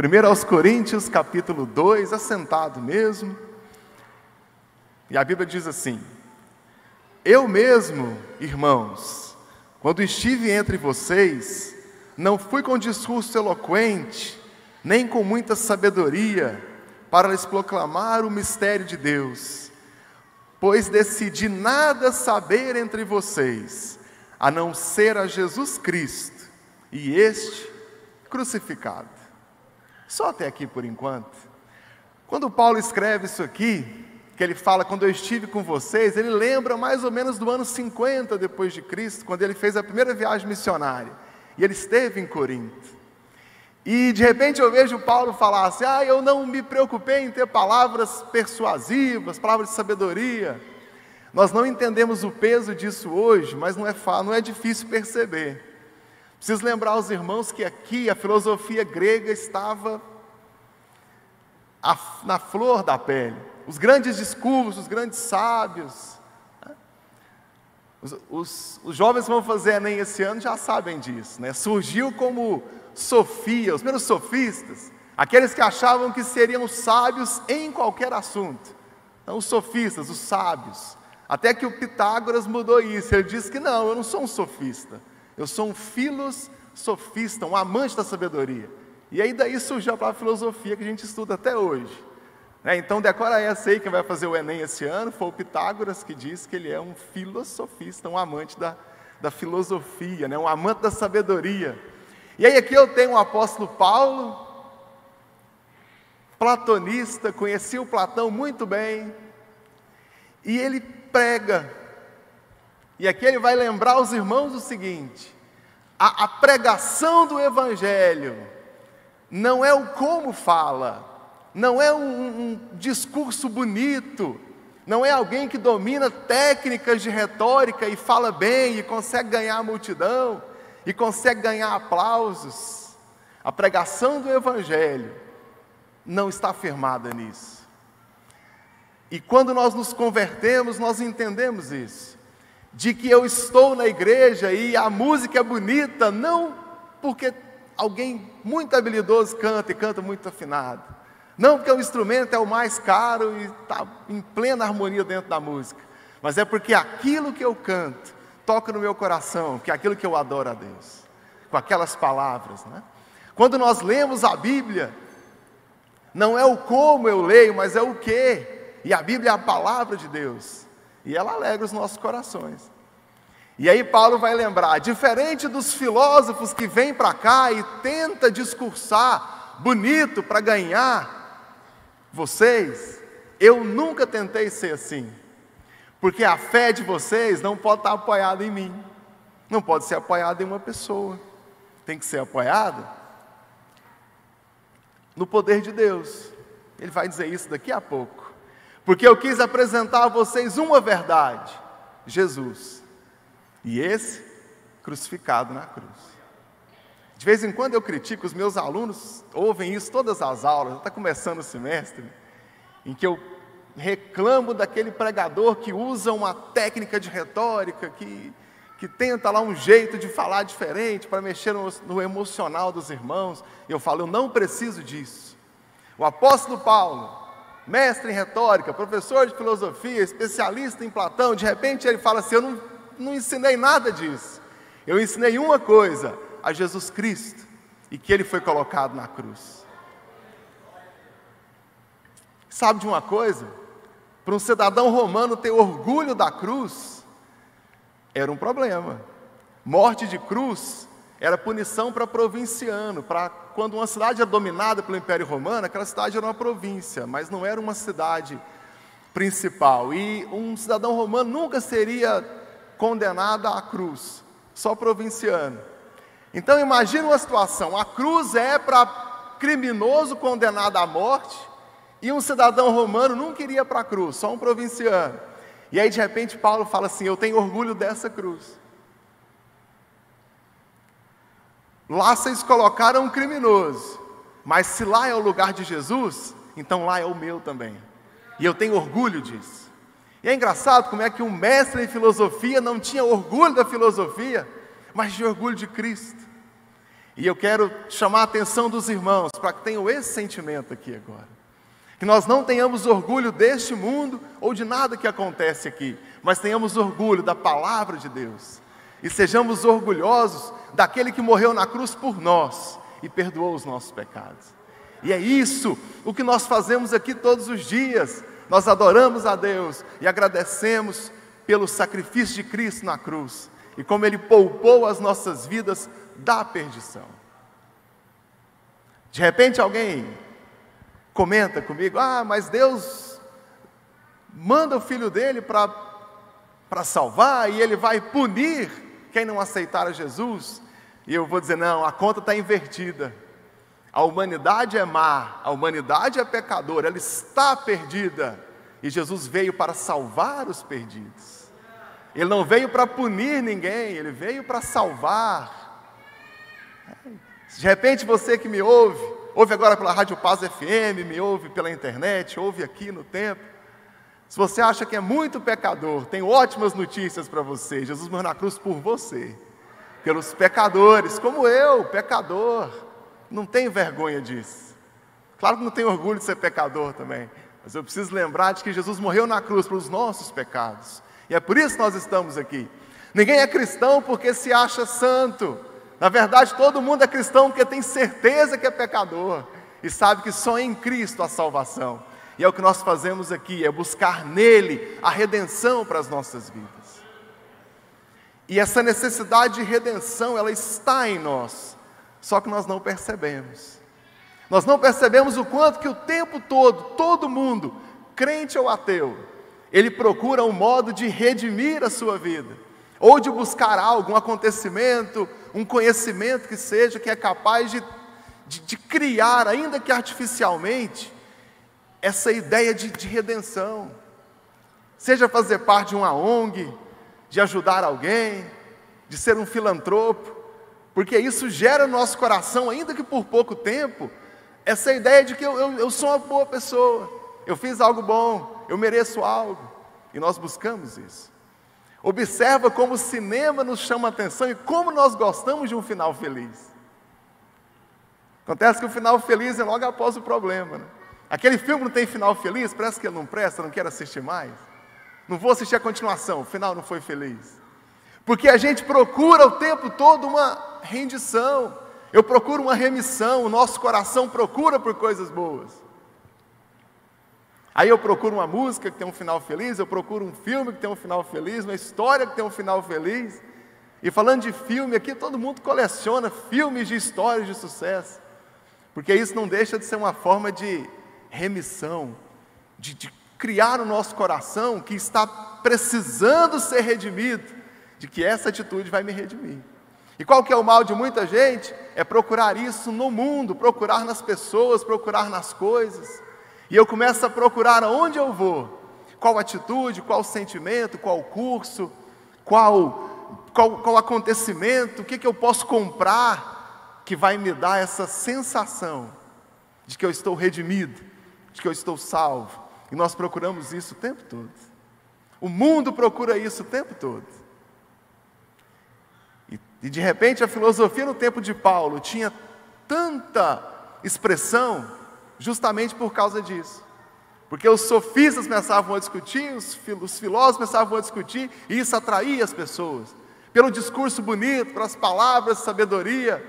1 aos Coríntios, capítulo 2, assentado mesmo. E a Bíblia diz assim: eu mesmo, irmãos, quando estive entre vocês, não fui com discurso eloquente, nem com muita sabedoria, para lhes proclamar o mistério de Deus, pois decidi nada saber entre vocês, a não ser a Jesus Cristo, e este crucificado. Só até aqui por enquanto. Quando Paulo escreve isso aqui, que ele fala, quando eu estive com vocês, ele lembra mais ou menos do ano 50 depois de Cristo, quando ele fez a primeira viagem missionária, e ele esteve em Corinto. E de repente eu vejo Paulo falar assim: eu não me preocupei em ter palavras persuasivas, palavras de sabedoria. Nós não entendemos o peso disso hoje, mas não é difícil perceber. Preciso lembrar aos irmãos que aqui a filosofia grega estava na flor da pele. Os grandes discursos, os grandes sábios. Os jovens que vão fazer Enem esse ano já sabem disso, né? Surgiu como sofia, os primeiros sofistas, aqueles que achavam que seriam sábios em qualquer assunto. Então, os sofistas, os sábios. Até que o Pitágoras mudou isso. Ele disse que não, eu não sou um sofista. Eu sou um filosofista, um amante da sabedoria. E aí daí surgiu a palavra filosofia que a gente estuda até hoje. Então decora essa aí, quem vai fazer o Enem esse ano, foi o Pitágoras que disse que ele é um filosofista, um amante da filosofia, um amante da sabedoria. E aí aqui eu tenho o apóstolo Paulo, platonista, conhecia o Platão muito bem, e ele prega. E aqui ele vai lembrar aos irmãos o seguinte: a pregação do Evangelho não é o como fala, não é um discurso bonito, não é alguém que domina técnicas de retórica e fala bem e consegue ganhar a multidão e consegue ganhar aplausos. A pregação do Evangelho não está firmada nisso. E quando nós nos convertemos, nós entendemos isso, de que eu estou na igreja e a música é bonita, não porque alguém muito habilidoso canta e canta muito afinado, não porque o instrumento é o mais caro e está em plena harmonia dentro da música, mas é porque aquilo que eu canto toca no meu coração, que é aquilo que eu adoro a Deus, com aquelas palavras, né? Quando nós lemos a Bíblia, não é o como eu leio, mas é o que. E a Bíblia é a palavra de Deus, e ela alegra os nossos corações. E aí Paulo vai lembrar, diferente dos filósofos que vêm para cá e tenta discursar bonito para ganhar vocês, eu nunca tentei ser assim, porque a fé de vocês não pode estar apoiada em mim, não pode ser apoiada em uma pessoa, tem que ser apoiada no poder de Deus. Ele vai dizer isso daqui a pouco, porque eu quis apresentar a vocês uma verdade: Jesus, e esse crucificado na cruz. De vez em quando eu critico, os meus alunos ouvem isso todas as aulas, está começando o semestre, em que eu reclamo daquele pregador que usa uma técnica de retórica, que tenta lá um jeito de falar diferente para mexer no emocional dos irmãos. E eu falo, eu não preciso disso. O apóstolo Paulo, mestre em retórica, professor de filosofia, especialista em Platão, de repente ele fala assim: eu não ensinei nada disso, eu ensinei uma coisa, a Jesus Cristo, e que ele foi colocado na cruz. Sabe de uma coisa? Para um cidadão romano ter orgulho da cruz, era um problema. Morte de cruz era punição para provinciano, para quando uma cidade era dominada pelo Império Romano, aquela cidade era uma província, mas não era uma cidade principal, e um cidadão romano nunca seria condenado à cruz, só provinciano. Então imagina uma situação: a cruz é para criminoso condenado à morte, e um cidadão romano nunca iria para a cruz, só um provinciano. E aí de repente Paulo fala assim: eu tenho orgulho dessa cruz. Lá vocês colocaram um criminoso, mas se lá é o lugar de Jesus, então lá é o meu também, e eu tenho orgulho disso. E é engraçado como é que um mestre em filosofia não tinha orgulho da filosofia, mas tinha orgulho de Cristo. E eu quero chamar a atenção dos irmãos para que tenham esse sentimento aqui agora. Que nós não tenhamos orgulho deste mundo ou de nada que acontece aqui, mas tenhamos orgulho da palavra de Deus. E sejamos orgulhosos daquele que morreu na cruz por nós e perdoou os nossos pecados. E é isso o que nós fazemos aqui todos os dias. Nós adoramos a Deus e agradecemos pelo sacrifício de Cristo na cruz e como Ele poupou as nossas vidas da perdição. De repente alguém comenta comigo: mas Deus manda o Filho dele para salvar e Ele vai punir quem não aceitar a Jesus. E eu vou dizer: não, a conta está invertida. A humanidade é má, a humanidade é pecadora, ela está perdida. E Jesus veio para salvar os perdidos. Ele não veio para punir ninguém, Ele veio para salvar. De repente você que me ouve agora pela Rádio Paz FM, me ouve pela internet, ouve aqui no templo. Se você acha que é muito pecador, tenho ótimas notícias para você. Jesus morreu na cruz por você, pelos pecadores, como eu, pecador. Não tenho vergonha disso. Claro que não tenho orgulho de ser pecador também, mas eu preciso lembrar de que Jesus morreu na cruz pelos nossos pecados. E é por isso que nós estamos aqui. Ninguém é cristão porque se acha santo. Na verdade, todo mundo é cristão porque tem certeza que é pecador e sabe que só em Cristo há salvação. E é o que nós fazemos aqui, é buscar nele a redenção para as nossas vidas. E essa necessidade de redenção, ela está em nós, só que nós não percebemos. Nós não percebemos o quanto que o tempo todo mundo, crente ou ateu, ele procura um modo de redimir a sua vida, ou de buscar algo, um acontecimento, um conhecimento que seja, que é capaz de criar, ainda que artificialmente, essa ideia de redenção. Seja fazer parte de uma ONG, de ajudar alguém, de ser um filantropo, porque isso gera no nosso coração, ainda que por pouco tempo, essa ideia de que eu sou uma boa pessoa, eu fiz algo bom, eu mereço algo, e nós buscamos isso. Observa como o cinema nos chama a atenção e como nós gostamos de um final feliz. Acontece que o final feliz é logo após o problema, né? Aquele filme não tem final feliz, parece que ele não presta, não quero assistir mais. Não vou assistir a continuação, o final não foi feliz. Porque a gente procura o tempo todo uma rendição, eu procuro uma remissão, o nosso coração procura por coisas boas. Aí eu procuro uma música que tem um final feliz, eu procuro um filme que tem um final feliz, uma história que tem um final feliz. E falando de filme aqui, todo mundo coleciona filmes de histórias de sucesso, porque isso não deixa de ser uma forma de remissão, de criar no nosso coração que está precisando ser redimido, de que essa atitude vai me redimir. E qual que é o mal de muita gente? É procurar isso no mundo, procurar nas pessoas, procurar nas coisas. E eu começo a procurar aonde eu vou, qual atitude, qual sentimento, qual curso, qual acontecimento, o que eu posso comprar que vai me dar essa sensação de que eu estou redimido, de que eu estou salvo. E nós procuramos isso o tempo todo. O mundo procura isso o tempo todo. E de repente a filosofia no tempo de Paulo tinha tanta expressão justamente por causa disso. Porque os sofistas começavam a discutir, os filósofos começavam a discutir, e isso atraía as pessoas. Pelo discurso bonito, pelas palavras de sabedoria.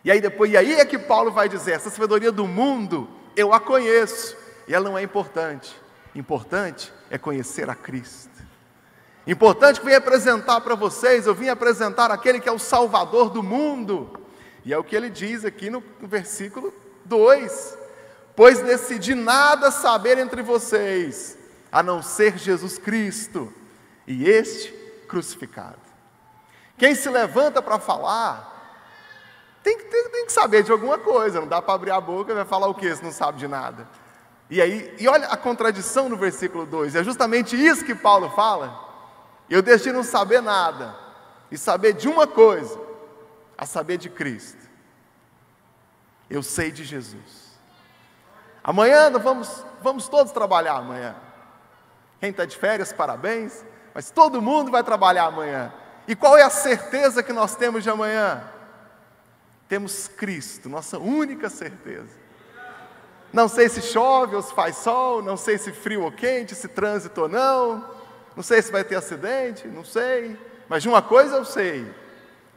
E aí é que Paulo vai dizer, essa sabedoria do mundo, eu a conheço, e ela não é importante. Importante é conhecer a Cristo. Importante que eu vim apresentar para vocês, eu vim apresentar aquele que é o Salvador do mundo. E é o que ele diz aqui no versículo 2. Pois decidi nada saber entre vocês, a não ser Jesus Cristo, e este crucificado. Quem se levanta para falar, tem que saber de alguma coisa, não dá para abrir a boca e vai falar o quê se não sabe de nada? E olha a contradição no versículo 2, é justamente isso que Paulo fala. Eu decidi não saber nada, e saber de uma coisa, a saber de Cristo. Eu sei de Jesus. Amanhã vamos todos trabalhar amanhã. Quem está de férias, parabéns, mas todo mundo vai trabalhar amanhã. E qual é a certeza que nós temos de amanhã? Temos Cristo, nossa única certeza. Não sei se chove ou se faz sol, não sei se frio ou quente, se trânsito ou não sei se vai ter acidente, não sei. Mas de uma coisa eu sei,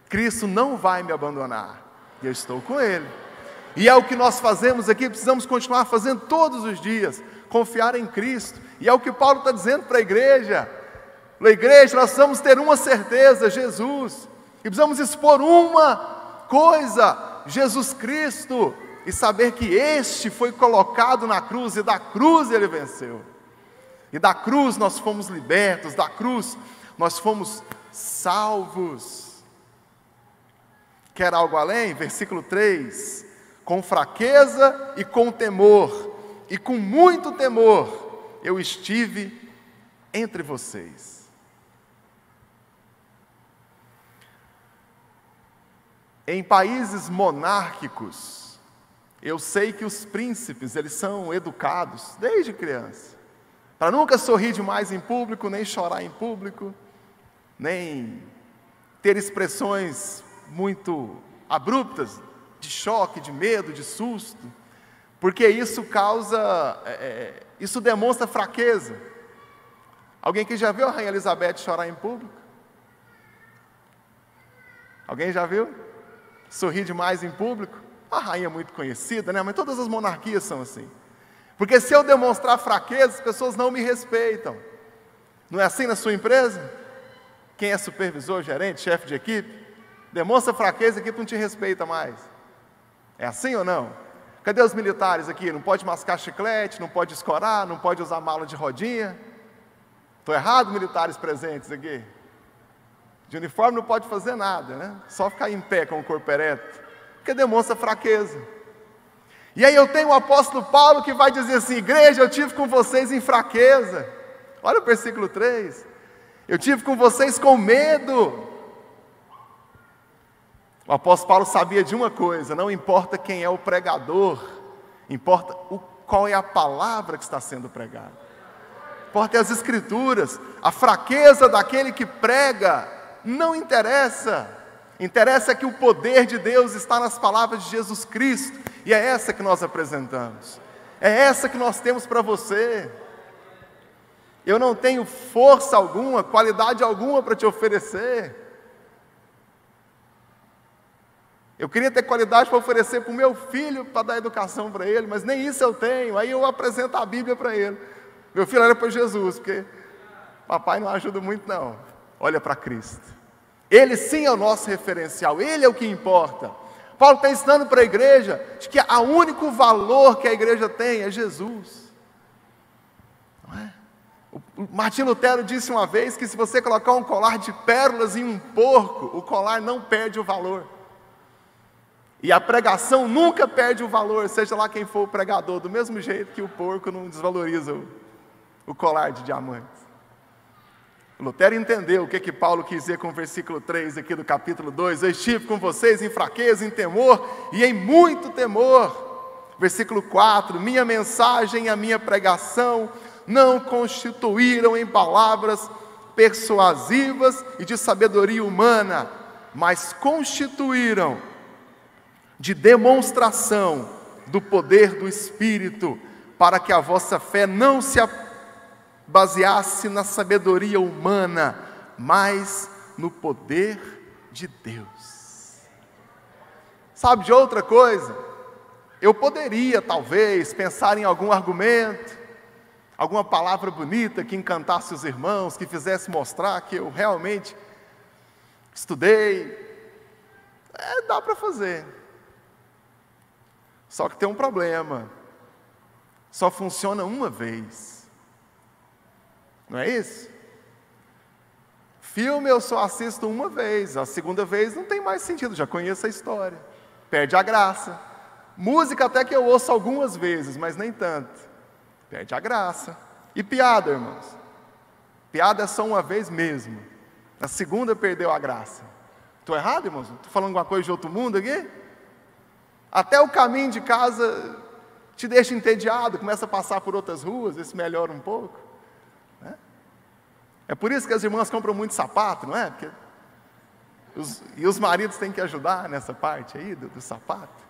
Cristo não vai me abandonar, e eu estou com Ele. E é o que nós fazemos aqui, precisamos continuar fazendo todos os dias, confiar em Cristo. E é o que Paulo está dizendo para a igreja. Na igreja nós precisamos ter uma certeza, Jesus. E precisamos expor uma coisa, Jesus Cristo. E saber que este foi colocado na cruz, e da cruz Ele venceu. E da cruz nós fomos libertos, da cruz nós fomos salvos. Quer algo além? Versículo 3. Com fraqueza e com temor, e com muito temor, eu estive entre vocês. Em países monárquicos, eu sei que os príncipes, eles são educados desde criança, para nunca sorrir demais em público, nem chorar em público, nem ter expressões muito abruptas, de choque, de medo, de susto, porque isso isso demonstra fraqueza. Alguém que já viu a Rainha Elizabeth chorar em público? Alguém já viu? Sorrir demais em público? A rainha é muito conhecida, né? Mas todas as monarquias são assim. Porque se eu demonstrar fraqueza, as pessoas não me respeitam. Não é assim na sua empresa? Quem é supervisor, gerente, chefe de equipe, demonstra fraqueza, a equipe não te respeita mais. É assim ou não? Cadê os militares aqui? Não pode mascar chiclete, não pode escorar, não pode usar mala de rodinha. Estou errado, militares presentes aqui? De uniforme não pode fazer nada, né? Só ficar em pé com o corpo ereto, porque demonstra fraqueza. E aí eu tenho o apóstolo Paulo que vai dizer assim: igreja, eu tive com vocês em fraqueza. Olha o versículo 3. Eu tive com vocês com medo. O apóstolo Paulo sabia de uma coisa: não importa quem é o pregador, importa qual é a palavra que está sendo pregada. Importa as escrituras. A fraqueza daquele que prega não interessa. Interessa que o poder de Deus está nas palavras de Jesus Cristo, e é essa que nós apresentamos. É essa que nós temos para você. Eu não tenho força alguma, qualidade alguma para te oferecer. Eu queria ter qualidade para oferecer para o meu filho, para dar educação para ele, mas nem isso eu tenho. Aí eu apresento a Bíblia para ele. Meu filho olha para Jesus, porque papai não ajuda muito não. Olha para Cristo. Ele sim é o nosso referencial, Ele é o que importa. Paulo está ensinando para a igreja de que o único valor que a igreja tem é Jesus. Não é? O Martinho Lutero disse uma vez que se você colocar um colar de pérolas em um porco, o colar não perde o valor. E a pregação nunca perde o valor, seja lá quem for o pregador, do mesmo jeito que o porco não desvaloriza o colar de diamantes. Lutero entendeu o que Paulo quis dizer com o versículo 3 aqui do capítulo 2. Eu estive com vocês em fraqueza, em temor e em muito temor. Versículo 4. Minha mensagem e a minha pregação não constituíram em palavras persuasivas e de sabedoria humana, mas constituíram de demonstração do poder do Espírito, para que a vossa fé não se baseasse na sabedoria humana, mas no poder de Deus. Sabe de outra coisa? Eu poderia, talvez, pensar em algum argumento, alguma palavra bonita que encantasse os irmãos, que fizesse mostrar que eu realmente estudei. Dá para fazer. Só que tem um problema. Só funciona uma vez. Não é isso? Filme eu só assisto uma vez, a segunda vez não tem mais sentido, já conheço a história. Perde a graça. Música até que eu ouço algumas vezes, mas nem tanto. Perde a graça. E piada, irmãos? Piada é só uma vez mesmo. Na segunda perdeu a graça. Estou errado, irmãos? Estou falando alguma coisa de outro mundo aqui? Até o caminho de casa te deixa entediado, começa a passar por outras ruas, isso melhora um pouco. Né? É por isso que as irmãs compram muito sapato, não é? Porque E os maridos têm que ajudar nessa parte aí do sapato.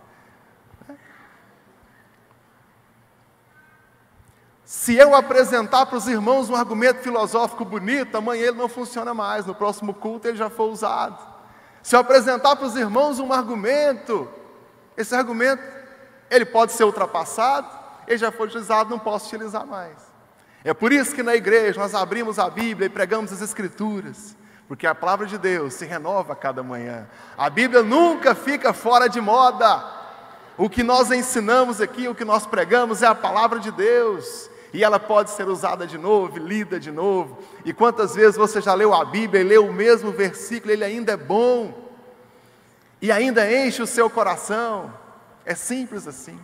Se eu apresentar para os irmãos um argumento filosófico bonito, amanhã ele não funciona mais, no próximo culto ele já foi usado. Se eu apresentar para os irmãos um argumento, esse argumento, ele pode ser ultrapassado, ele já foi utilizado, não posso utilizar mais. É por isso que na igreja nós abrimos a Bíblia e pregamos as Escrituras, porque a palavra de Deus se renova a cada manhã. A Bíblia nunca fica fora de moda. O que nós ensinamos aqui, o que nós pregamos é a palavra de Deus. E ela pode ser usada de novo, lida de novo. E quantas vezes você já leu a Bíblia e leu o mesmo versículo, ele ainda é bom. E ainda enche o seu coração. É simples assim.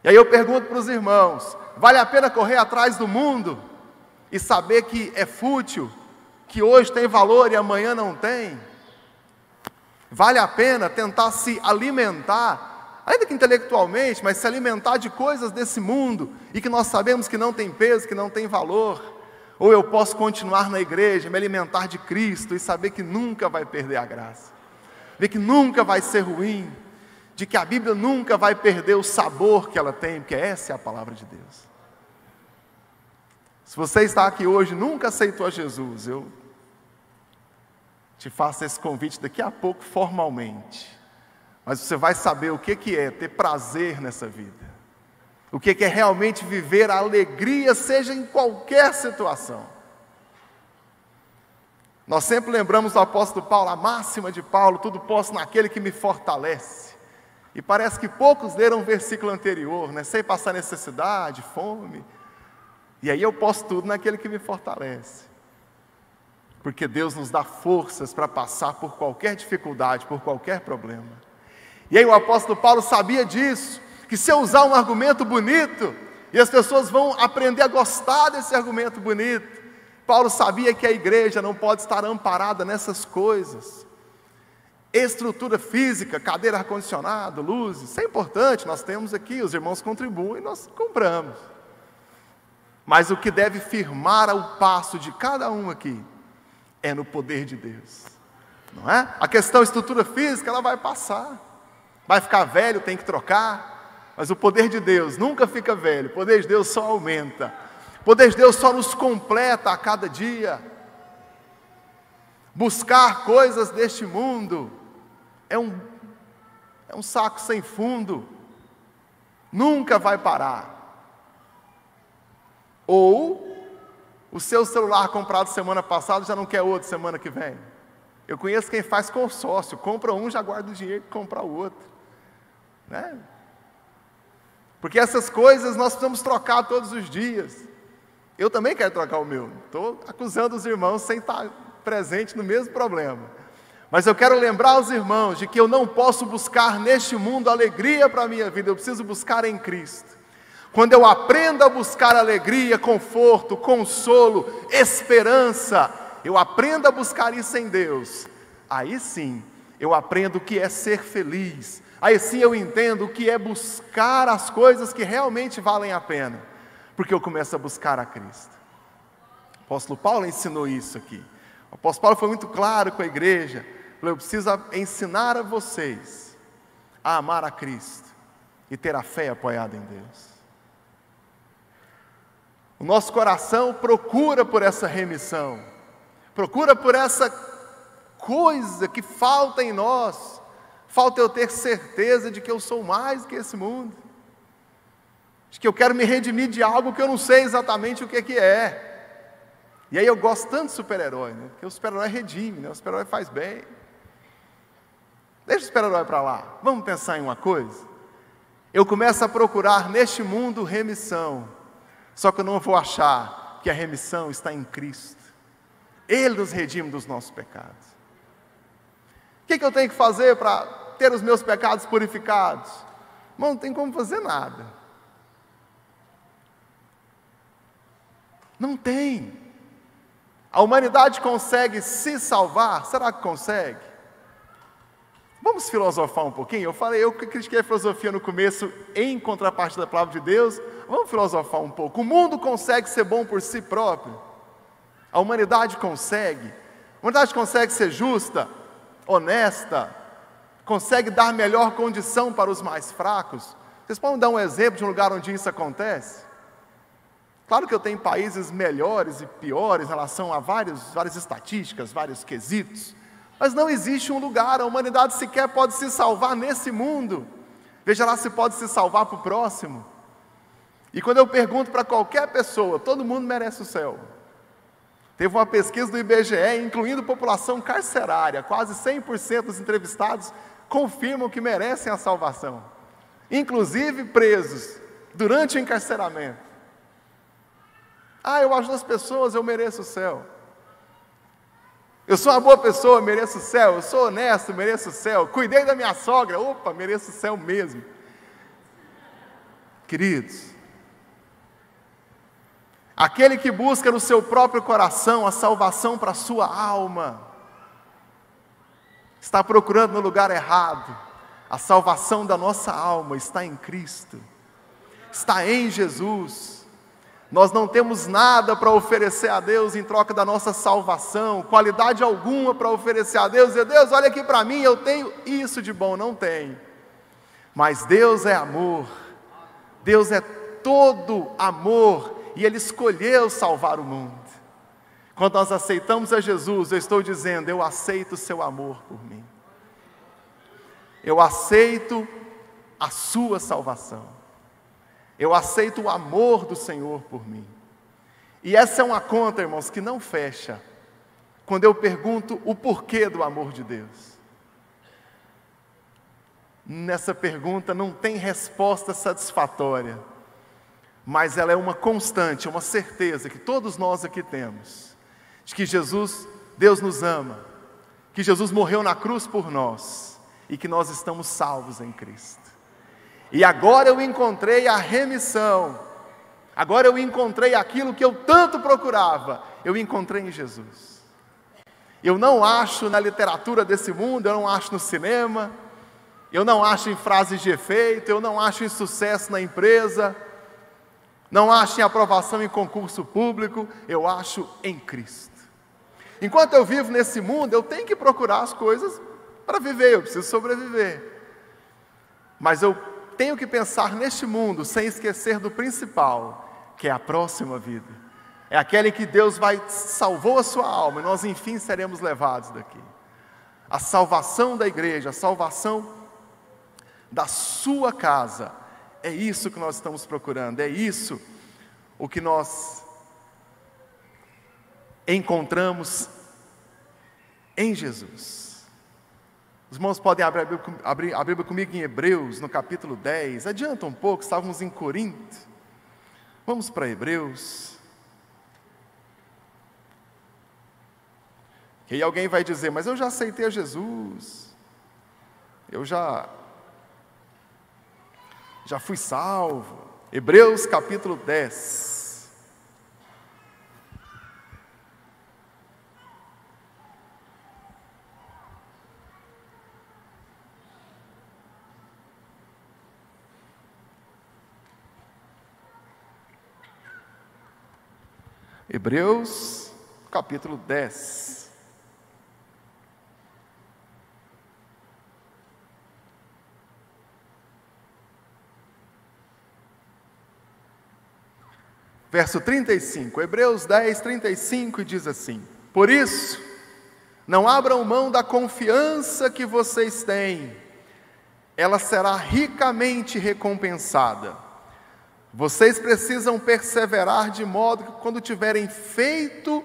E aí eu pergunto para os irmãos, vale a pena correr atrás do mundo e saber que é fútil, que hoje tem valor e amanhã não tem? Vale a pena tentar se alimentar, ainda que intelectualmente, mas se alimentar de coisas desse mundo e que nós sabemos que não tem peso, que não tem valor? Ou eu posso continuar na igreja, me alimentar de Cristo e saber que nunca vai perder a graça, ver que nunca vai ser ruim, de que a Bíblia nunca vai perder o sabor que ela tem, porque essa é a palavra de Deus. Se você está aqui hoje e nunca aceitou a Jesus, eu te faço esse convite daqui a pouco formalmente. Mas você vai saber o que é ter prazer nessa vida. O que é realmente viver a alegria, seja em qualquer situação. Nós sempre lembramos do apóstolo Paulo, a máxima de Paulo, tudo posso naquele que me fortalece. E parece que poucos leram o versículo anterior, né? Sem passar necessidade, fome. E aí eu posso tudo naquele que me fortalece. Porque Deus nos dá forças para passar por qualquer dificuldade, por qualquer problema. E aí o apóstolo Paulo sabia disso, que se eu usar um argumento bonito, e as pessoas vão aprender a gostar desse argumento bonito. Paulo sabia que a igreja não pode estar amparada nessas coisas. Estrutura física, cadeira ar-condicionado, luzes, isso é importante, nós temos aqui, os irmãos contribuem, nós compramos. Mas o que deve firmar o passo de cada um aqui, é no poder de Deus, não é? A questão estrutura física, ela vai passar, vai ficar velho, tem que trocar, mas o poder de Deus nunca fica velho, o poder de Deus só aumenta, o poder de Deus só nos completa a cada dia. Buscar coisas deste mundo é um saco sem fundo, nunca vai parar. Ou o seu celular comprado semana passada já não quer outro semana que vem. Eu conheço quem faz consórcio, compra um, já guarda o dinheiro para comprar o outro, né? Porque essas coisas nós precisamos trocar todos os dias. Eu também quero trocar o meu, estou acusando os irmãos sem estar presente no mesmo problema. Mas eu quero lembrar os irmãos de que eu não posso buscar neste mundo alegria para a minha vida, eu preciso buscar em Cristo. Quando eu aprendo a buscar alegria, conforto, consolo, esperança, eu aprendo a buscar isso em Deus, aí sim eu aprendo o que é ser feliz, aí sim eu entendo o que é buscar as coisas que realmente valem a pena, porque eu começo a buscar a Cristo. O apóstolo Paulo ensinou isso aqui. O apóstolo Paulo foi muito claro com a igreja. Falou, eu preciso ensinar a vocês a amar a Cristo e ter a fé apoiada em Deus. O nosso coração procura por essa remissão, procura por essa coisa que falta em nós. Falta eu ter certeza de que eu sou mais que esse mundo, de que eu quero me redimir de algo que eu não sei exatamente o que é. E aí eu gosto tanto de super-herói, né? Porque o super-herói redime, né? O super-herói faz bem. Deixa o super-herói para lá, vamos pensar em uma coisa. Eu começo a procurar neste mundo remissão, só que eu não vou achar que a remissão está em Cristo. Ele nos redime dos nossos pecados. O que eu tenho que fazer para ter os meus pecados purificados? Não tem como fazer nada. Não tem. A humanidade consegue se salvar? Será que consegue? Vamos filosofar um pouquinho? Eu critiquei a filosofia no começo em contrapartida da palavra de Deus. Vamos filosofar um pouco. O mundo consegue ser bom por si próprio? A humanidade consegue? humanidade consegue ser justa, honesta, consegue dar melhor condição para os mais fracos? Vocês podem dar um exemplo de um lugar onde isso acontece? Claro que eu tenho países melhores e piores em relação a várias estatísticas, vários quesitos, mas não existe um lugar, a humanidade sequer pode se salvar nesse mundo. Veja lá se pode se salvar para o próximo. E quando eu pergunto para qualquer pessoa, todo mundo merece o céu. Teve uma pesquisa do IBGE, incluindo população carcerária, quase 100% dos entrevistados confirmam que merecem a salvação, inclusive presos, durante o encarceramento. Eu ajudo as pessoas, eu mereço o céu. Eu sou uma boa pessoa, mereço o céu. Eu sou honesto, mereço o céu. Cuidei da minha sogra, opa, mereço o céu mesmo. Queridos, aquele que busca no seu próprio coração a salvação para a sua alma, está procurando no lugar errado. A salvação da nossa alma está em Cristo, está em Jesus. Nós não temos nada para oferecer a Deus em troca da nossa salvação, qualidade alguma para oferecer a Deus. E Deus, olha aqui para mim, eu tenho isso de bom, não tenho. Mas Deus é amor, Deus é todo amor, e Ele escolheu salvar o mundo. Quando nós aceitamos a Jesus, eu estou dizendo, eu aceito o seu amor por mim. Eu aceito a sua salvação. Eu aceito o amor do Senhor por mim. E essa é uma conta, irmãos, que não fecha quando eu pergunto o porquê do amor de Deus. Nessa pergunta não tem resposta satisfatória, mas ela é uma constante, uma certeza que todos nós aqui temos, de que Deus nos ama, que Jesus morreu na cruz por nós, e que nós estamos salvos em Cristo. E agora eu encontrei a remissão, agora eu encontrei aquilo que eu tanto procurava, eu encontrei em Jesus. Eu não acho na literatura desse mundo, eu não acho no cinema, eu não acho em frases de efeito, eu não acho em sucesso na empresa, não acho em aprovação em concurso público, eu acho em Cristo. Enquanto eu vivo nesse mundo, eu tenho que procurar as coisas para viver, eu preciso sobreviver. Mas eu tenho que pensar neste mundo sem esquecer do principal, que é a próxima vida. É aquele que Deus salvou a sua alma, e nós enfim seremos levados daqui. A salvação da igreja, a salvação da sua casa, é isso que nós estamos procurando, é isso o que nós encontramos em Jesus. Os irmãos podem abrir a Bíblia comigo em Hebreus, no capítulo 10. Adianta um pouco, estávamos em Corinto. Vamos para Hebreus. E aí alguém vai dizer, mas eu já aceitei a Jesus. Eu já fui salvo. Hebreus capítulo 10. Hebreus, capítulo 10. Verso 35, Hebreus 10, 35, diz assim: por isso, não abram mão da confiança que vocês têm, ela será ricamente recompensada. Vocês precisam perseverar de modo que quando tiverem feito,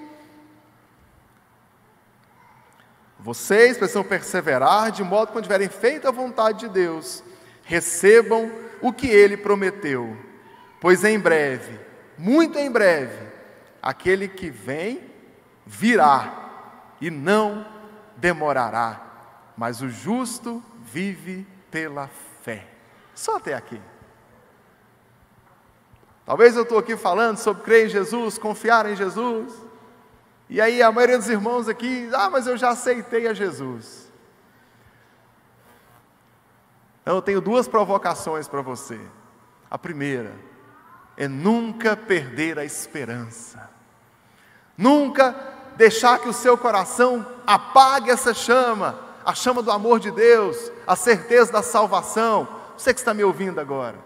a vontade de Deus, recebam o que Ele prometeu. Pois em breve, muito em breve, aquele que vem, virá e não demorará. Mas o justo vive pela fé. Só até aqui. Talvez eu estou aqui falando sobre crer em Jesus, confiar em Jesus, e aí a maioria dos irmãos aqui, mas eu já aceitei a Jesus. Então eu tenho duas provocações para você. A primeira é nunca perder a esperança, nunca deixar que o seu coração apague essa chama, a chama do amor de Deus, a certeza da salvação. Você que está me ouvindo agora,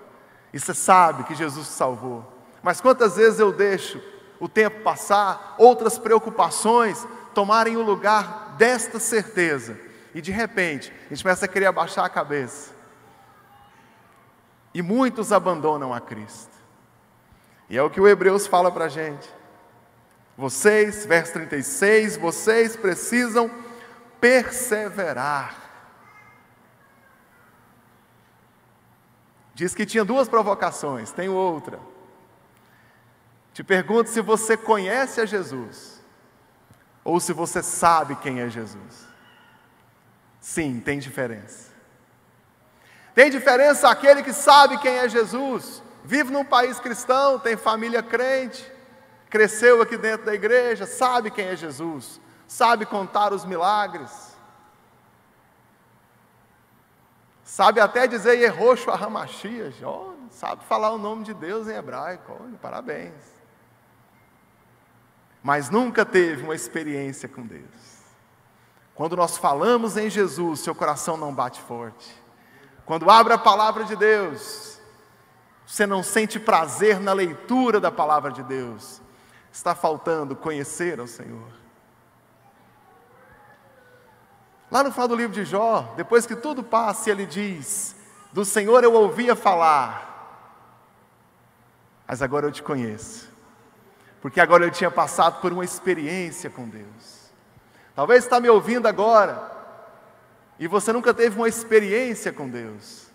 e você sabe que Jesus te salvou, mas quantas vezes eu deixo o tempo passar, outras preocupações tomarem o lugar desta certeza, e de repente a gente começa a querer abaixar a cabeça, e muitos abandonam a Cristo. E é o que o Hebreus fala para a gente. Vocês, verso 36, vocês precisam perseverar. Diz que tinha 2 provocações, tem outra. Te pergunto se você conhece a Jesus, ou se você sabe quem é Jesus. Sim, tem diferença. Tem diferença aquele que sabe quem é Jesus, vive num país cristão, tem família crente, cresceu aqui dentro da igreja, sabe quem é Jesus, sabe contar os milagres, sabe até dizer Yehoshua HaMashiach, sabe falar o nome de Deus em hebraico, parabéns. Mas nunca teve uma experiência com Deus. Quando nós falamos em Jesus, seu coração não bate forte. Quando abre a palavra de Deus, você não sente prazer na leitura da palavra de Deus. Está faltando conhecer ao Senhor. Lá no final do livro de Jó, depois que tudo passa, ele diz: do Senhor eu ouvia falar, mas agora eu te conheço, porque agora eu tinha passado por uma experiência com Deus. Talvez você está me ouvindo agora, e você nunca teve uma experiência com Deus,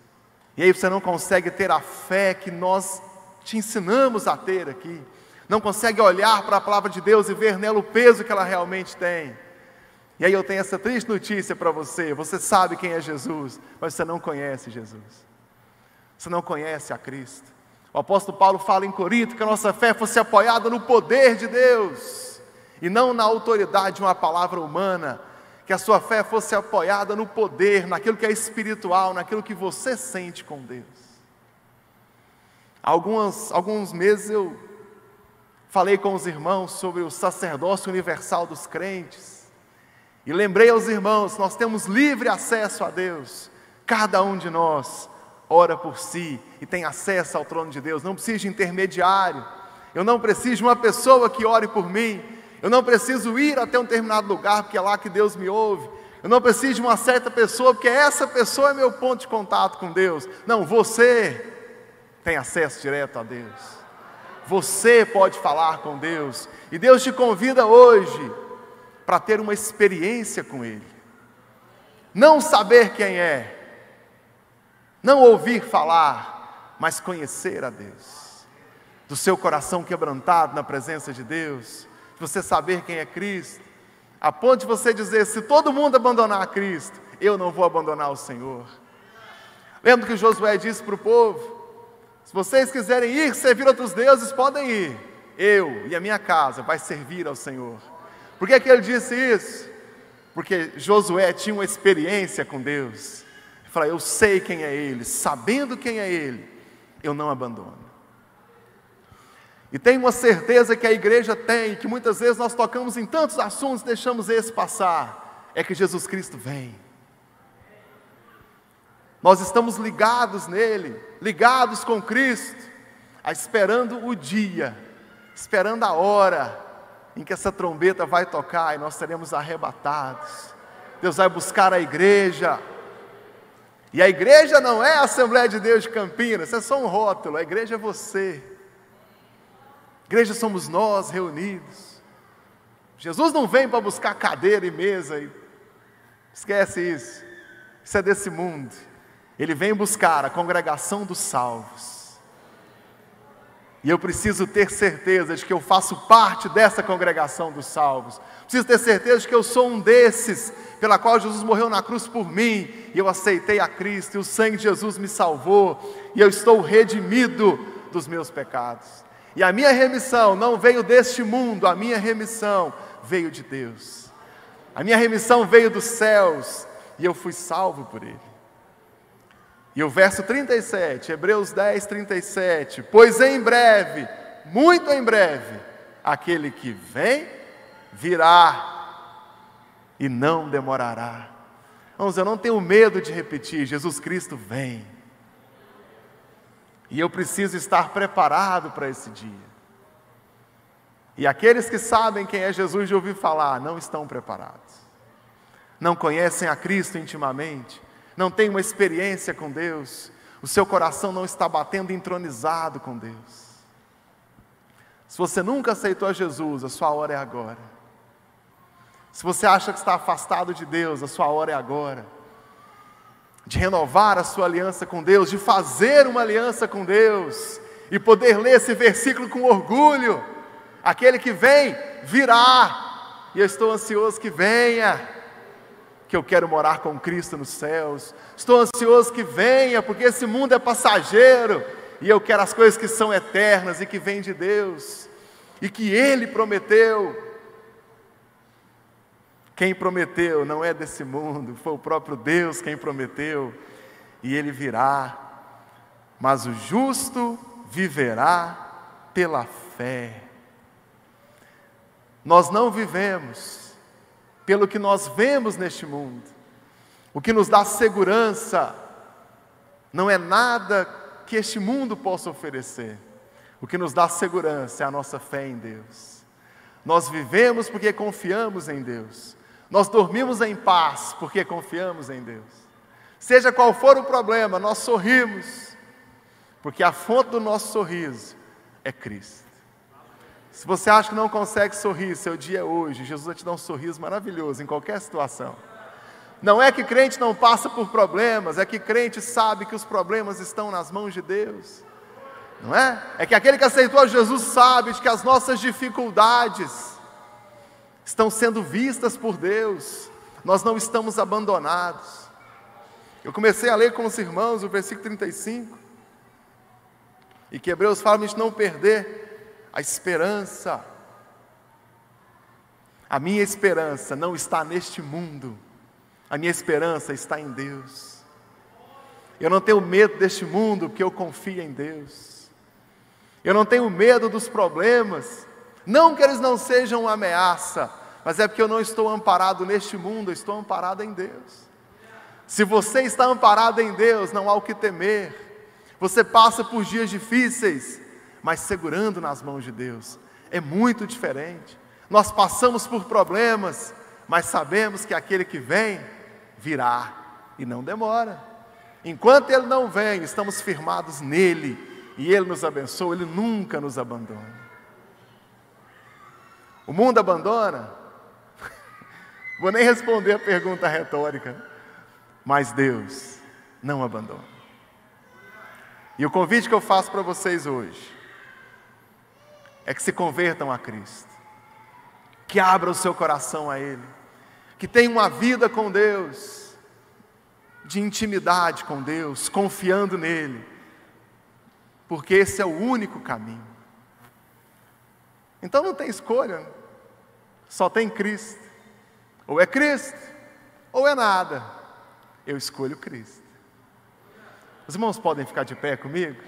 e aí você não consegue ter a fé que nós te ensinamos a ter aqui, não consegue olhar para a palavra de Deus e ver nela o peso que ela realmente tem. E aí eu tenho essa triste notícia para você: você sabe quem é Jesus, mas você não conhece Jesus, você não conhece a Cristo. O apóstolo Paulo fala em Corinto que a nossa fé fosse apoiada no poder de Deus, e não na autoridade de uma palavra humana, que a sua fé fosse apoiada no poder, naquilo que é espiritual, naquilo que você sente com Deus. Há alguns meses eu falei com os irmãos sobre o sacerdócio universal dos crentes, e lembrei aos irmãos, nós temos livre acesso a Deus, cada um de nós ora por si, e tem acesso ao trono de Deus, não precisa de intermediário, eu não preciso de uma pessoa que ore por mim, eu não preciso ir até um determinado lugar, porque é lá que Deus me ouve, eu não preciso de uma certa pessoa, porque essa pessoa é meu ponto de contato com Deus. Não, você tem acesso direto a Deus, você pode falar com Deus, e Deus te convida hoje para ter uma experiência com Ele, não saber quem é, não ouvir falar, mas conhecer a Deus, do seu coração quebrantado na presença de Deus, você saber quem é Cristo, a ponto de você dizer: se todo mundo abandonar a Cristo, eu não vou abandonar o Senhor. Lembra que Josué disse para o povo: se vocês quiserem ir servir outros deuses, podem ir, eu e a minha casa vai servir ao Senhor. Por que ele disse isso? Porque Josué tinha uma experiência com Deus. Ele falou: eu sei quem é Ele, sabendo quem é Ele, eu não abandono. E tem uma certeza que a igreja tem, que muitas vezes nós tocamos em tantos assuntos, deixamos esse passar, é que Jesus Cristo vem. Nós estamos ligados nele, ligados com Cristo, esperando o dia, esperando a hora em que essa trombeta vai tocar e nós seremos arrebatados. Deus vai buscar a igreja, e a igreja não é a Assembleia de Deus de Campinas, isso é só um rótulo, a igreja é você. Igreja somos nós reunidos. Jesus não vem para buscar cadeira e mesa, esquece isso, isso é desse mundo. Ele vem buscar a congregação dos salvos, e eu preciso ter certeza de que eu faço parte dessa congregação dos salvos, preciso ter certeza de que eu sou um desses, pela qual Jesus morreu na cruz por mim, e eu aceitei a Cristo, e o sangue de Jesus me salvou, e eu estou redimido dos meus pecados. E a minha remissão não veio deste mundo, a minha remissão veio de Deus. A minha remissão veio dos céus, e eu fui salvo por Ele. E o verso 37, Hebreus 10, 37, pois em breve, muito em breve, aquele que vem virá e não demorará. Irmãos, eu não tenho medo de repetir, Jesus Cristo vem. E eu preciso estar preparado para esse dia. E aqueles que sabem quem é Jesus de ouvir falar, não estão preparados. Não conhecem a Cristo intimamente, não têm uma experiência com Deus, o seu coração não está batendo entronizado com Deus. Se você nunca aceitou a Jesus, a sua hora é agora. Se você acha que está afastado de Deus, a sua hora é agora. De renovar a sua aliança com Deus, de fazer uma aliança com Deus, e poder ler esse versículo com orgulho. Aquele que vem, virá, e eu estou ansioso que venha, que eu quero morar com Cristo nos céus. Estou ansioso que venha, porque esse mundo é passageiro, e eu quero as coisas que são eternas e que vêm de Deus, e que Ele prometeu. Quem prometeu não é desse mundo, foi o próprio Deus quem prometeu, e Ele virá, mas o justo viverá pela fé. Nós não vivemos pelo que nós vemos neste mundo. O que nos dá segurança não é nada que este mundo possa oferecer. O que nos dá segurança é a nossa fé em Deus. Nós vivemos porque confiamos em Deus. Nós dormimos em paz porque confiamos em Deus. Seja qual for o problema, nós sorrimos, porque a fonte do nosso sorriso é Cristo. Se você acha que não consegue sorrir, seu dia é hoje. Jesus vai te dar um sorriso maravilhoso em qualquer situação. Não é que crente não passa por problemas, é que crente sabe que os problemas estão nas mãos de Deus. Não é? É que aquele que aceitou Jesus sabe de que as nossas dificuldades estão sendo vistas por Deus. Nós não estamos abandonados. Eu comecei a ler com os irmãos o versículo 35. E que Hebreus fala para a gente não perder a esperança. A minha esperança não está neste mundo. A minha esperança está em Deus. Eu não tenho medo deste mundo, porque eu confio em Deus. Eu não tenho medo dos problemas, não que eles não sejam uma ameaça, mas é porque eu não estou amparado neste mundo, eu estou amparado em Deus. Se você está amparado em Deus, não há o que temer. Você passa por dias difíceis, mas segurando nas mãos de Deus. É muito diferente. Nós passamos por problemas, mas sabemos que aquele que vem, virá, e não demora. Enquanto Ele não vem, estamos firmados nele, e Ele nos abençoa, Ele nunca nos abandona. O mundo abandona? Vou nem responder a pergunta retórica, mas Deus não abandona. E o convite que eu faço para vocês hoje, é que se convertam a Cristo, que abram o seu coração a Ele, que tenham uma vida com Deus, de intimidade com Deus, confiando nele, porque esse é o único caminho. Então não tem escolha, só tem Cristo. Ou é Cristo, ou é nada. Eu escolho Cristo. Os irmãos podem ficar de pé comigo?